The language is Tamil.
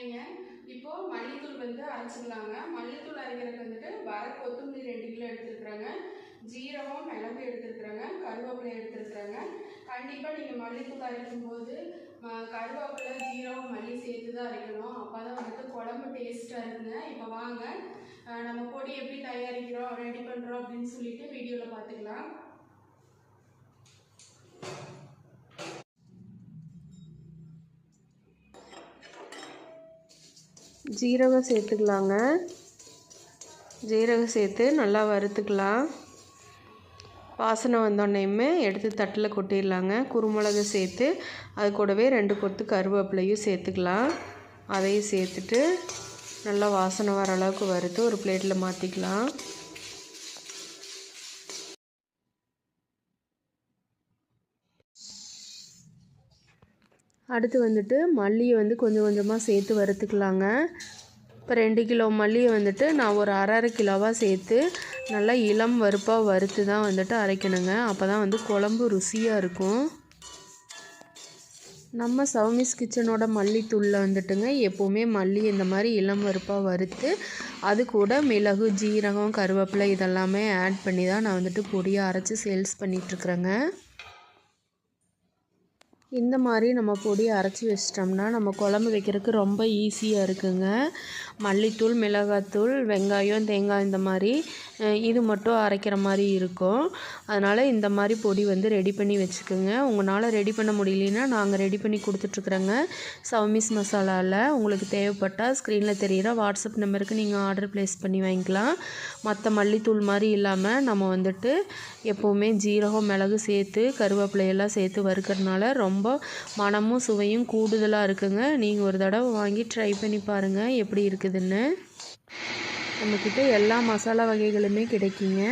ஹாய்ங்க. இப்போ மல்லித்தூள் வந்து அரைச்சிக்கலாங்க. மல்லித்தூள் அரைக்கிறதுக்கு வந்துட்டு வர கொத்தமல்லி 2 கிலோ எடுத்துருக்குறேங்க, ஜீரகம் மிளகு எடுத்துருக்குறேங்க, கருவேப்பிலை எடுத்துருக்குறேங்க. கண்டிப்பாக நீங்கள் மல்லித்தூள் அரைக்கும்போது கருவேப்பிலை ஜீரகம் மல்லி சேர்த்து தான் அரைக்கணும். அப்போ தான் வந்துட்டு குழம்பு டேஸ்ட்டாக இருக்குங்க. இப்போ வாங்க நம்ம பொடி எப்படி தயாரிக்கிறோம் ரெடி பண்ணுறோம் அப்படின்னு சொல்லிட்டு வீடியோவில் பார்த்துக்கலாம். ஜீரகம் சேர்த்துக்கலாங்க. ஜீரகம் சேர்த்து நல்லா வறுத்துக்கலாம். வாசனை வந்தோடனேயுமே எடுத்து தட்டில் கொட்டிடலாங்க. குருமிளகு சேர்த்து அது கூடவே 2 கொத்து கருவேப்பிலையும் சேர்த்துக்கலாம். அதையும் சேர்த்துட்டு நல்லா வாசனை வர அளவுக்கு வறுத்து ஒரு பிளேட்டில் மாற்றிக்கலாம். அடுத்து வந்துட்டு மல்லியை வந்து கொஞ்சம் கொஞ்சமாக சேர்த்து வறுத்துக்கலாங்க. இப்போ 2 கிலோ மல்லியை வந்துட்டு நான் ஒரு அரை கிலோவாக சேர்த்து நல்லா இளம் வறுப்பாக வறுத்து தான் வந்துட்டு அரைக்கணுங்க. அப்போ தான் வந்து குழம்பு ருசியாக இருக்கும். நம்ம சௌமிஸ் கிச்சனோட மல்லித்தூளில் வந்துட்டுங்க எப்போவுமே மல்லி இந்த மாதிரி இளம் வறுப்பாக வறுத்து அது கூட மிளகு ஜீரகம் கருவேப்பிலை இதெல்லாமே ஆட் பண்ணி தான் நான் வந்துட்டு பொடியை அரைச்சி சேல்ஸ் பண்ணிகிட்ருக்குறேங்க. இந்த மாதிரி நம்ம பொடியை அரைச்சி வச்சிட்டோம்னா நம்ம குழம்பு வைக்கிறதுக்கு ரொம்ப ஈஸியாக இருக்குங்க. மல்லித்தூள் மிளகாத்தூள் வெங்காயம் தேங்காய் இந்த மாதிரி இது மட்டும் அரைக்கிற மாதிரி இருக்கும். அதனால் இந்த மாதிரி பொடி வந்து ரெடி பண்ணி வச்சுக்கோங்க. உங்களால் ரெடி பண்ண முடியலன்னா நாங்கள் ரெடி பண்ணி கொடுத்துட்ருக்குறோங்க சௌமிஸ் மசாலாவில். உங்களுக்கு தேவைப்பட்டால் ஸ்க்ரீனில் தெரிகிற வாட்ஸ்அப் நம்பருக்கு நீங்கள் ஆர்டர் ப்ளேஸ் பண்ணி வாங்கிக்கலாம். மற்ற மல்லித்தூள் மாதிரி இல்லாமல் நம்ம வந்துட்டு எப்போவுமே ஜீரகம் மிளகு சேர்த்து கருவேப்பிலையெல்லாம் சேர்த்து வறுக்கிறதுனால ரொம்ப மனமும் சுவையும் கூடுதலாக இருக்குங்க. நீங்கள் ஒரு தடவை வாங்கி ட்ரை பண்ணி பாருங்கள் எப்படி இருக்குதுன்னு. நம்மக்கிட்ட எல்லா மசாலா வகைகளுமே கிடைக்குங்க.